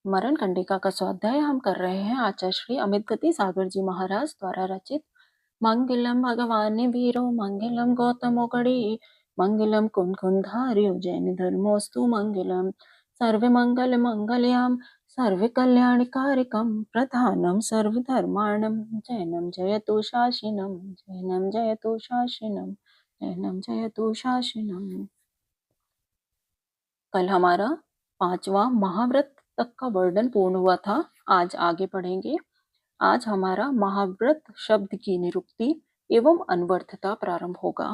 मरण कंडिका का स्वाध्याय हम कर रहे हैं आचार्य श्री अमित गति सागर जी महाराज द्वारा रचित। मंगलम भगवान वीरो मंगलम गौतमो गणी मंगलम कुंकुंधार्यो जैन धर्मोस्तु मंगलम सर्व मंगल मंगलयाम सर्व कल्याणकारिकम प्रधानम सर्व धर्माणम जैनम जयतु शासिनम जैनम जयतु शासिनम जैनम जयतु शासिनम। कल हमारा 5वां महाव्रत तक का वर्णन पूर्ण हुआ था। आज आगे पढ़ेंगे। आज हमारा महाव्रत शब्द की निरुक्ति एवं अन्वर्थता प्रारंभ होगा।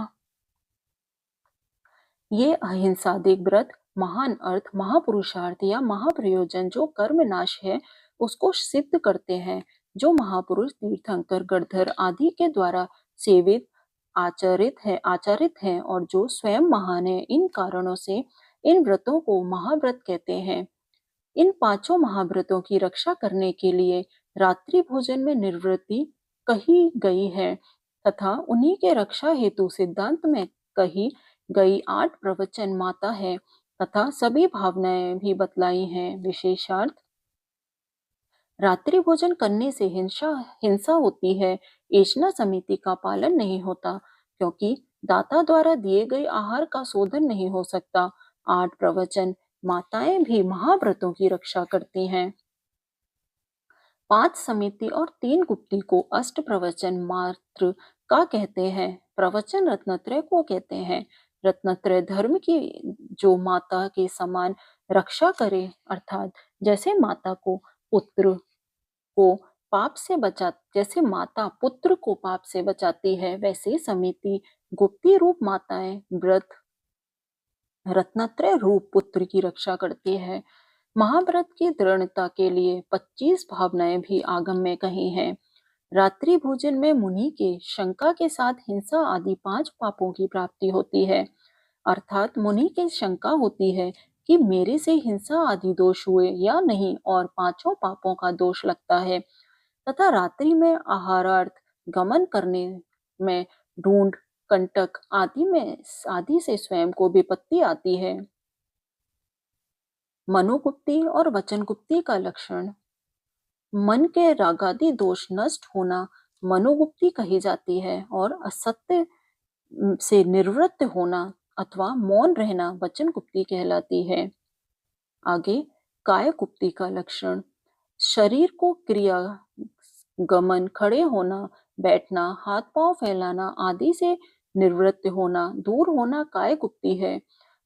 ये अहिंसादिक व्रत महान अर्थ, महापुरुषार्थ या महाप्रयोजन जो कर्म नाश है उसको सिद्ध करते हैं। जो महापुरुष तीर्थंकर गणधर आदि के द्वारा सेवित आचरित है और जो स्वयं महान है, इन कारणों से इन व्रतों को महाव्रत कहते हैं। इन पांचों महाव्रतों की रक्षा करने के लिए रात्रि भोजन में निर्वृत्ति कही गई है तथा उन्हीं के रक्षा हेतु सिद्धांत में कही गई 8 प्रवचन माता है तथा सभी भावनाएं भी बतलाई हैं। विशेषार्थ, रात्रि भोजन करने से हिंसा होती है, एषणा समिति का पालन नहीं होता क्योंकि दाता द्वारा दिए गए आहार का शोधन नहीं हो सकता। 8 प्रवचन माताएं भी महाव्रतों की रक्षा करती हैं। 5 समिति और 3 गुप्ती को अष्ट प्रवचन मात्र का कहते हैं। प्रवचन रत्नत्रय को कहते हैं। रत्नत्रय धर्म की जो माता के समान रक्षा करे, अर्थात जैसे माता को पुत्र को पाप से जैसे माता पुत्र को पाप से बचाती है, वैसे समिति गुप्ती रूप माताएं व्रत रत्नत्रय रूप पुत्र की रक्षा करती है। महाव्रत की दृढ़ता के लिए 25 भावनाएं भी आगम में कही हैं। रात्रि भोजन में मुनि के शंका के साथ हिंसा आदि 5 पापों की प्राप्ति होती है, अर्थात मुनि की शंका होती है कि मेरे से हिंसा आदि दोष हुए या नहीं और 5 पापों का दोष लगता है तथा रात्रि में आहारार्थ गमन करने में ढूंढ कंटक आदि से स्वयं को विपत्ति आती है। मनोगुप्ती और वचनगुप्ती का लक्षण। मन के रागादि दोष नष्ट होना मनोगुप्ती कही जाती है और असत्य से निवृत्त होना अथवा मौन रहना वचनगुप्ती कहलाती है। आगे कायगुप्ती का लक्षण। शरीर को क्रिया गमन, खड़े होना, बैठना, हाथ पांव फैलाना आदि से निवृत्त होना, दूर होना कायगुप्ती है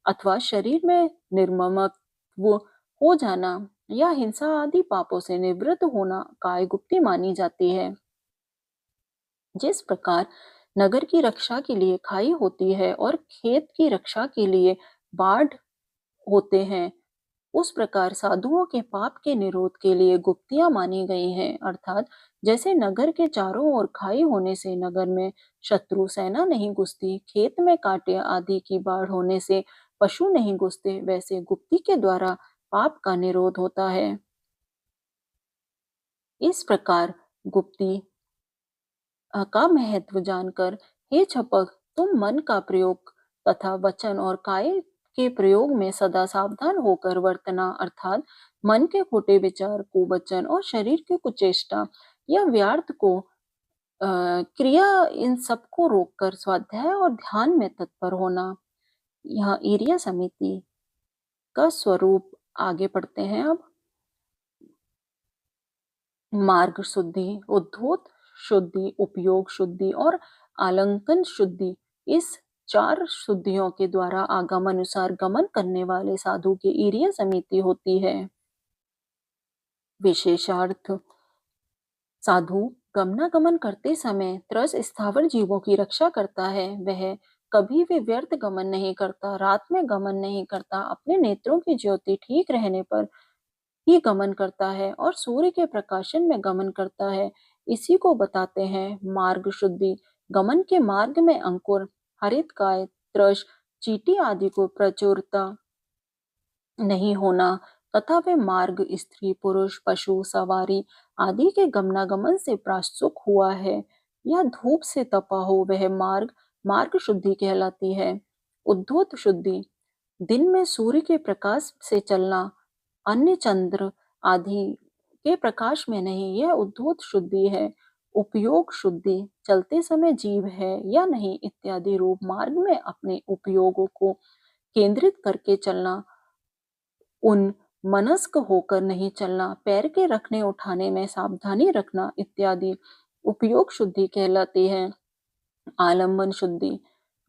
अथवा शरीर में निर्ममत्व हो जाना या हिंसा आदि पापों से निवृत्त होना कायगुप्ती मानी जाती है। जिस प्रकार नगर की रक्षा के लिए खाई होती है और खेत की रक्षा के लिए बाढ़ होते हैं, उस प्रकार साधुओं के पाप के निरोध के लिए गुप्तियां मानी गई हैं। अर्थात जैसे नगर के चारों ओर खाई होने से नगर में शत्रु सेना नहीं घुसती, खेत में कांटे आदि की बाढ़ होने से पशु नहीं घुसते, वैसे गुप्ती के द्वारा पाप का निरोध होता है। इस प्रकार गुप्ती का महत्व जानकर हे छपक, तुम मन का प्रयोग तथा वचन और काय के प्रयोग में सदा सावधान होकर वर्तना, अर्थात मन के खोटे विचार, कुवचन और शरीर के कुचेष्टा या व्यर्थ को क्रिया, इन सबको रोककर स्वाध्याय और ध्यान में तत्पर होना। यहाँ ईरिया समिति का स्वरूप आगे पढ़ते हैं। अब मार्ग शुद्धि, उद्धोत शुद्धि, उपयोग शुद्धि और आलंकन शुद्धि, इस 4 शुद्धियों के द्वारा आगम अनुसार गमन करने वाले साधु की ईरिया समिति होती है। विशेषार्थ, साधु गमनागमन करते समय त्रस स्थावर जीवों की रक्षा करता है। वह कभी भी व्यर्थ गमन नहीं करता, रात में गमन नहीं करता, अपने नेत्रों की ज्योति ठीक रहने पर ही गमन करता है और सूर्य के प्रकाशन में गमन करता है। इसी को बताते हैं मार्ग शुद्धि। गमन के मार्ग में अंकुर, हरित काय, त्रश, चींटी आदि को प्रचुरता नहीं होना तथा वे मार्ग स्त्री, पुरुष, पशु, सवारी आदि के गमनागमन से प्रासुक हुआ है या धूप से तपा हो, वह मार्ग शुद्धि कहलाती है। उद्धोत शुद्धि, दिन में सूर्य के प्रकाश से चलना, अन्य चंद्र आदि के प्रकाश में नहीं, यह उद्धूत शुद्धि है। उपयोग शुद्धि चलते समय जीव है या नहीं इत्यादि रूप मार्ग में अपने उपयोगों को केंद्रित करके चलना, उन मनस्क होकर नहीं चलना, पैर के रखने उठाने में सावधानी रखना इत्यादि उपयोग शुद्धि कहलाती है। आलम्बन शुद्धि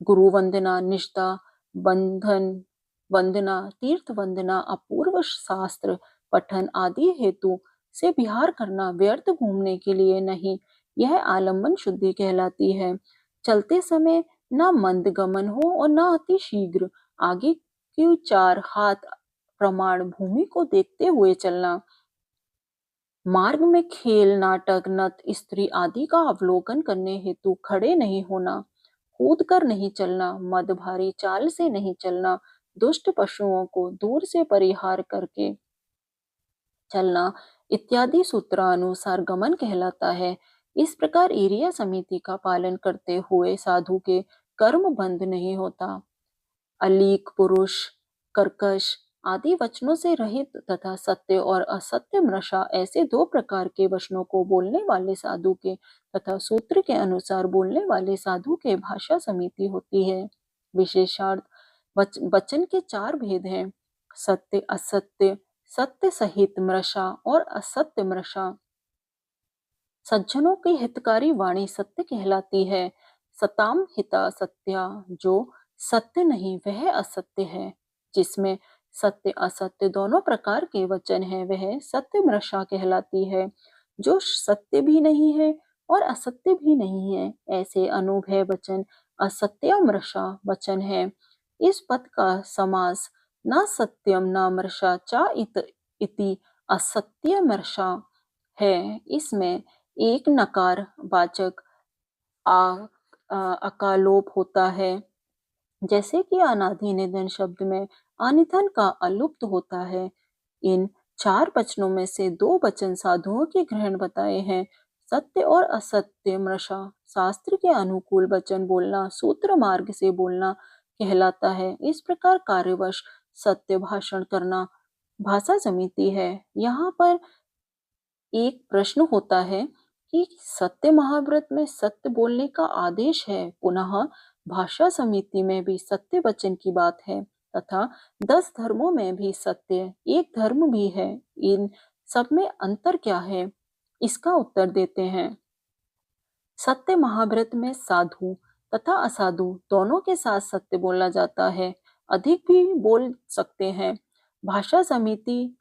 गुरु वंदना, निष्ठा, बंधन वंदना, तीर्थ वंदना, अपूर्व शास्त्र पठन आदि हेतु से विहार करना, व्यर्थ घूमने के लिए नहीं, यह आलम्बन शुद्धि कहलाती है। चलते समय न मंद गमन हो और न अति शीघ्र, आगे की 4 हाथ प्रमाण भूमि को देखते हुए चलना। मार्ग में खेल, नाटक, नत, स्त्री आदि का अवलोकन करने हेतु खड़े नहीं होना, कूद कर नहीं चलना, मद भारी चाल से नहीं चलना, दुष्ट पशुओं को दूर से परिहार करके चलना इत्यादि सूत्रानुसार गमन कहलाता है। इस प्रकार एरिया समिति का पालन करते हुए साधु के कर्म बंध नहीं होता। अलीक पुरुष, कर्कश आदि वचनों से रहित तथा सत्य और असत्य मृषा ऐसे 2 प्रकार के वचनों को बोलने वाले साधु के तथा सूत्र के अनुसार बोलने वाले साधु के भाषा समिति होती है। विशेषार्थ वचन के 4 भेद हैं, सत्य, असत्य, सत्य सहित मृषा और असत्य मृषा। सज्जनों की हितकारी वाणी सत्य कहलाती है। सताम हिता सत्या, जो सत्य नहीं वह असत्य है। जिसमें सत्य असत्य दोनों प्रकार के वचन हैं वह सत्य मृषा कहलाती है। जो सत्य भी नहीं है और असत्य भी नहीं है, ऐसे अनुभय वचन असत्य मृषा वचन है। इस पद का समास न सत्यम न मृषा चा इति असत्य मृषा है। इसमें एक नकार वाचक अकालोप होता है, जैसे कि अनादि निधन शब्द में अनिधन का अलुप्त होता है। इन 4 वचनों में से 2 वचन साधुओं के ग्रहण बताए हैं। सत्य और असत्य मृषा शास्त्र के अनुकूल वचन बोलना, सूत्र मार्ग से बोलना कहलाता है। इस प्रकार कार्यवश सत्य भाषण करना भाषा समिति है। यहाँ पर एक प्रश्न होता है कि सत्य महाव्रत में सत्य बोलने का आदेश है, पुनः भाषा समिति में भी सत्य वचन की बात है तथा 10 धर्मों में भी सत्य एक धर्म भी है। इन सब में अंतर क्या है, इसका उत्तर देते हैं। सत्य महाव्रत में साधु तथा असाधु दोनों के साथ सत्य बोला जाता है, अधिक भी बोल सकते हैं। भाषा समिति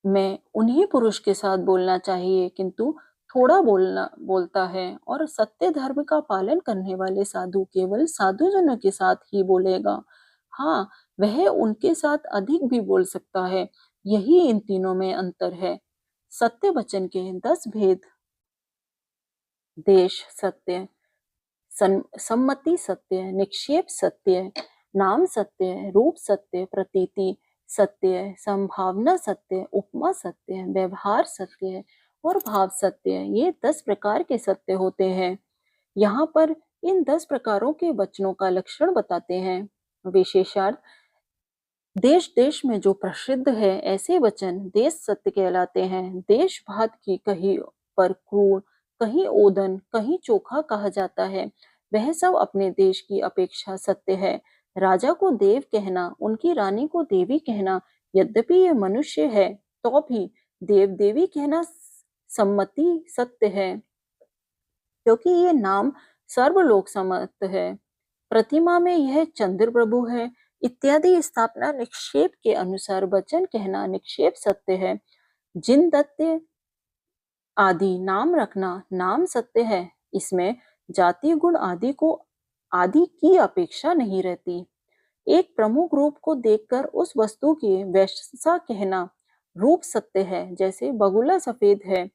में उन्हीं पुरुष के साथ बोलना चाहिए किंतु थोड़ा बोलता है, और सत्य धर्म का पालन करने वाले साधु केवल साधुजनों के साथ ही बोलेगा। हाँ, वह उनके साथ अधिक भी बोल सकता है। यही इन तीनों में अंतर है। सत्य वचन के 10 भेद: देश सत्य, सम्मति सत्य, निक्षेप सत्य, नाम सत्य, रूप सत्य, प्रतीति सत्य, संभावना सत्य, उपमा सत्य, व्यवहार सत्य और भाव सत्य। ये 10 प्रकार के सत्य होते हैं। यहाँ पर इन 10 प्रकारों के वचनों का लक्षण बताते हैं। विशेषार्थ: देश देश में जो प्रसिद्ध है ऐसे वचन देश सत्य कहलाते हैं। देश भात की कहीं पर क्रूर, कहीं ओदन, कहीं चोखा कहा जाता है, वह सब अपने देश की अपेक्षा सत्य है। राजा को देव कहना, उनकी रानी को देवी कहना, यद्यपि ये मनुष्य है तो भी देव देवी कहना सम्मति सत्य है, क्योंकि ये नाम सर्वलोक सम्मत है। प्रतिमा में यह चंद्र प्रभु है इत्यादि स्थापना निक्षेप के अनुसार वचन कहना निक्षेप सत्य है। जिन दत्त आदि नाम रखना नाम सत्य है, इसमें जाति गुण आदि की अपेक्षा नहीं रहती। एक प्रमुख रूप को देखकर उस वस्तु की वैसा कहना रूप सत्य है, जैसे बगुला सफेद है।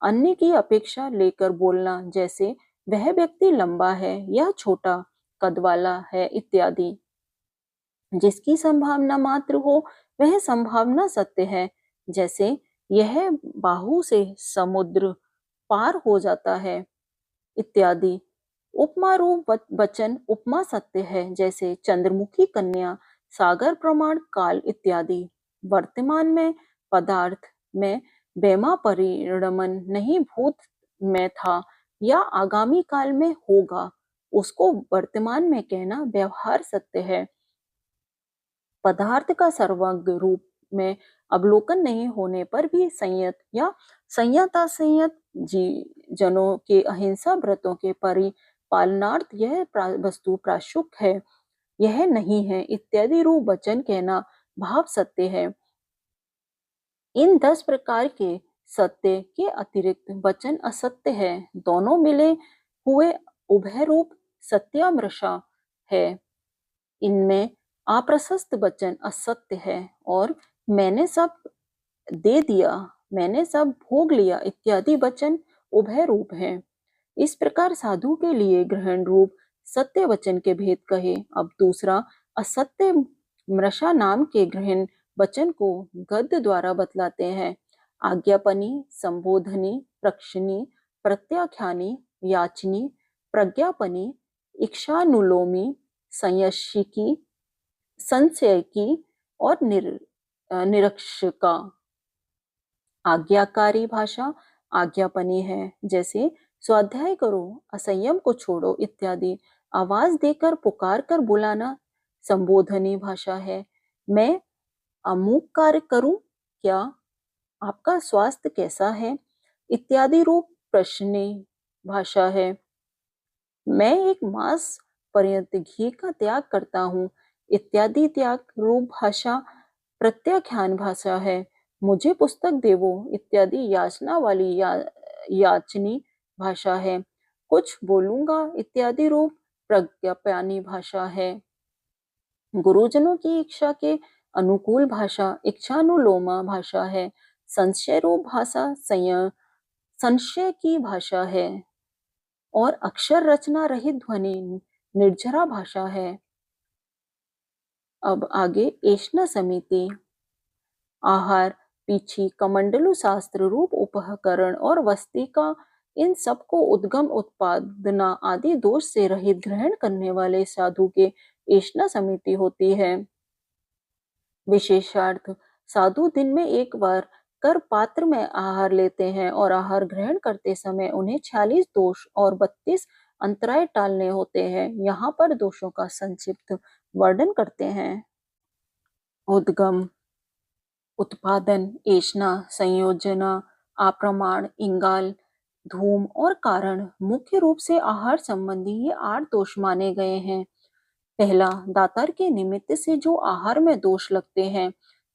अन्य की अपेक्षा लेकर बोलना, जैसे वह व्यक्ति लंबा है या छोटा कद वाला है इत्यादि। जिसकी संभावना मात्र हो वह संभावना सत्य है, जैसे यह बाहु से समुद्र पार हो जाता है इत्यादि। उपमा रूप वचन उपमा सत्य है, जैसे चंद्रमुखी कन्या, सागर प्रमाण, काल इत्यादि। वर्तमान में पदार्थ में बेमा परिणमन नहीं भूत में था या आगामी काल में होगा, उसको वर्तमान में कहना व्यवहार सत्य है। पदार्थ का सर्वज्ञ रूप में अवलोकन नहीं होने पर भी संयत या संयतासंयत जनों के अहिंसा व्रतों के परिपालनार्थ यह वस्तु प्राशुक है, यह नहीं है इत्यादि रूप वचन कहना भाव सत्य है। इन 10 प्रकार के सत्य के अतिरिक्त वचन असत्य है। दोनों मिले हुए उभय रूप सत्यामृषा है। इनमें अप्रशस्त वचन असत्य है और मैंने सब दे दिया, मैंने सब भोग लिया इत्यादि वचन उभय रूप है। इस प्रकार साधु के लिए ग्रहण रूप सत्य वचन के भेद कहे। अब दूसरा असत्य मृषा नाम के ग्रहण वचन को गद्य द्वारा बतलाते हैं। आज्ञापनी, संबोधनी, प्रक्षिणी, प्रत्याख्यानी, याचनी, प्रज्ञापनी, इच्छानुलोमी, संयशिकी, संशयकी और निरक्षका। आज्ञाकारी भाषा आज्ञापनी है, जैसे स्वाध्याय करो, असंयम को छोड़ो इत्यादि। आवाज देकर पुकार कर बुलाना संबोधनी भाषा है। मैं अमुक कार्य करूं क्या, आपका स्वास्थ्य कैसा है इत्यादि रूप प्रश्नी भाषा है। मैं एक मास पर्यंत घी का त्याग करता हूँ इत्यादि त्याग रूप भाषा प्रत्याख्यान भाषा है। मुझे पुस्तक देवो इत्यादि याचना वाली याचनी भाषा है। कुछ बोलूंगा इत्यादि रूप प्रज्ञाप्यानी भाषा है। गुरुजनों की इच्छा के अनुकूल भाषा इच्छानुलोमा भाषा है। संशय रूप भाषा संशय की भाषा है और अक्षर रचना रहित ध्वनि निर्जरा भाषा है। अब आगे ऐष्णा समिति। आहार, पीछी, कमंडलु शास्त्र रूप उपकरण और वस्ती का इन सबको उद्गम उत्पादना आदि दोष से रहित ग्रहण करने वाले साधु के ऐष्णा समिति होती है। विशेषार्थ साधु दिन में एक बार कर पात्र में आहार लेते हैं और आहार ग्रहण करते समय उन्हें 46 दोष और 32 अंतराय टालने होते हैं। यहाँ पर दोषों का संक्षिप्त वर्णन करते हैं। उद्गम, उत्पादन, ऐष्णा, संयोजना, अप्रमाण, इंगाल, धूम और कारण मुख्य रूप से आहार संबंधी ये 8 दोष माने गए हैं। पहला, दातार के निमित्त से जो आहार में दोष लगते हैं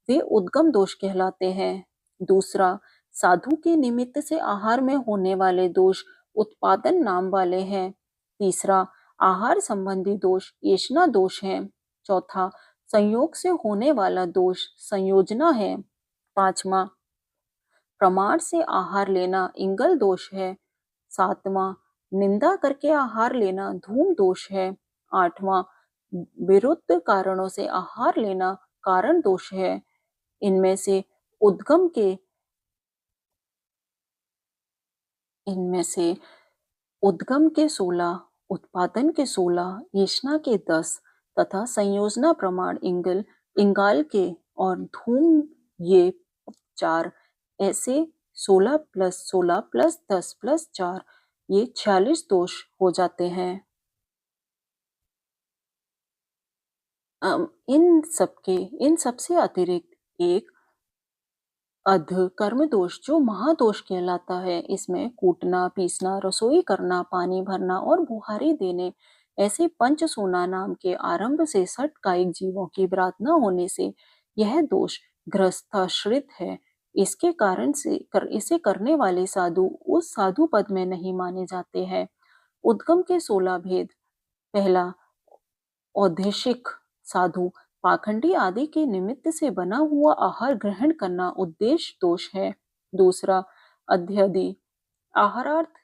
वे उद्गम दोष कहलाते हैं। दूसरा, साधु के निमित्त से आहार में होने वाले दोष उत्पादन नाम वाले हैं। तीसरा, आहार संबंधी दोष ऐष्णा दोष है। चौथा, संयोग से होने वाला दोष संयोजना है। पांचवा, प्रमाण से आहार लेना इंगल दोष है। सातवां, निंदा करके आहार लेना धूम दोष है। आठवां, विरुद्ध कारणों से आहार लेना कारण दोष है। इनमें से उद्गम के 16, उत्पादन के 16, ऐष्णा के 10 तथा संयोजना प्रमाण इंगाल के और धूम ये 4, ऐसे 16 + 16 + 10 + 4 ये 46 दोष हो जाते हैं। इन सबसे अतिरिक्त एक अध कर्म दोष जो महादोष कहलाता है। इसमें कूटना, पीसना, रसोई करना, पानी भरना और बुहारी देने ऐसे पंच सोना नाम के आरंभ से 60 कायिक जीवों की व्रात न होने से यह दोष गृहस्थाश्रित है। इसके कारण से इसे करने वाले साधु उस साधु पद में नहीं माने जाते हैं। उद्गम के 16 भेद। पहला, औदेशिक साधु पाखंडी आदि के निमित्त से बना हुआ आहार ग्रहण करना उद्देश्य दोष है। दूसरा, अध्यधि आहारार्थ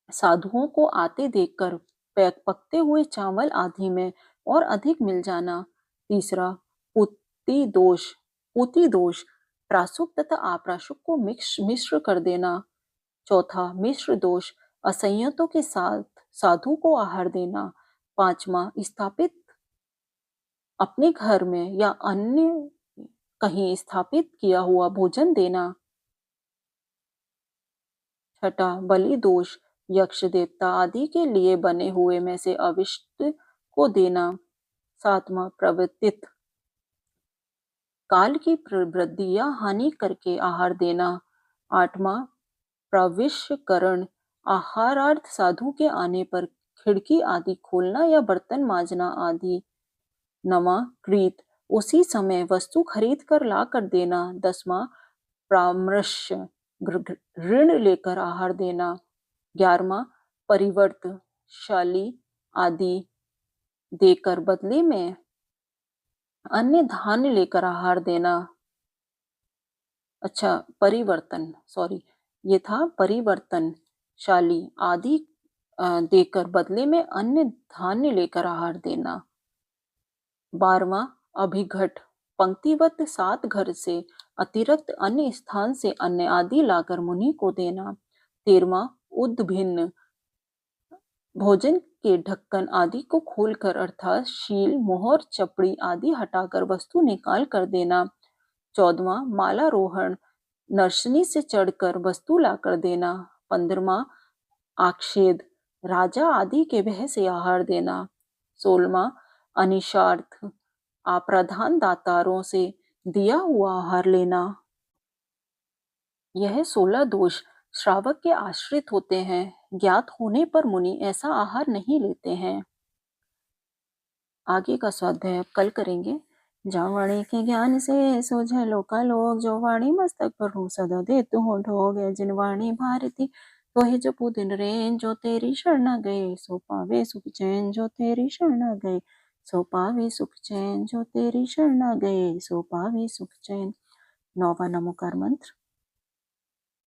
साधुओं को आते देखकर पकते हुए चावल आदि में और अधिक मिल जाना। तीसरा, पूति दोष प्रासुक तथा अप्रासुक को मिश्र कर देना। चौथा, मिश्र दोष असंयतों के साथ साधु को आहार देना। पांचवा, स्थापित अपने घर में या अन्य कहीं स्थापित किया हुआ भोजन देना। छठा, बलि दोष, यक्ष देवता आदि के लिए बने हुए में से अविष्ट को देना। सातवां, प्रवर्तित, काल की प्रवृत्ति या हानि करके आहार देना। आठवां, प्रविष्यकरण, आहारार्थ साधु के आने पर खिड़की आदि खोलना या बर्तन मांजना आदि। नवा, क्रीत, उसी समय वस्तु खरीद कर ला कर देना। दसवां, परामर्श, ऋण लेकर आहार देना। 11वां, परिवर्त, शाली आदि देकर बदले में अन्य धान्य लेकर आहार देना। अच्छा, परिवर्तन, सॉरी, ये था परिवर्तन, शाली आदि देकर बदले में अन्य धान्य लेकर आहार देना। 12वां, अभिघट, पंक्तिवत 7 घर से अतिरिक्त अन्य स्थान से अन्न आदि लाकर मुनि को देना। 13वां, उद्भिन्न, भोजन के ढक्कन आदि को खोलकर अर्थात शील, मोहर, चपड़ी आदि हटाकर वस्तु निकाल कर देना। 14वां, मालारोहण, नरसनी से चढ़कर वस्तु लाकर देना। 15वां, आक्षेद, राजा आदि के भय से आहार देना। 16वां, अनिशार्थ, अप्रधान दातारों से दिया हुआ आहार लेना। यह 16 दोष श्रावक के आश्रित होते हैं। ज्ञात होने पर मुनि ऐसा आहार नहीं लेते हैं। आगे का स्वाध्याय अब कल करेंगे। जा वाणी के ज्ञान से सोझे लोकालोक, जो वाणी मस्तक पर हूँ सदा दे तू हो ढोग। जिन वाणी भारती तो ही जपू दिन रेन, जो तेरी शरण गए सो पावे सुख चैन। जो तेरी शरण गए सो पावे सुख चैन, जो तेरी शरण गए सो पावे सुख चैन। 9वां नमोकार मंत्र।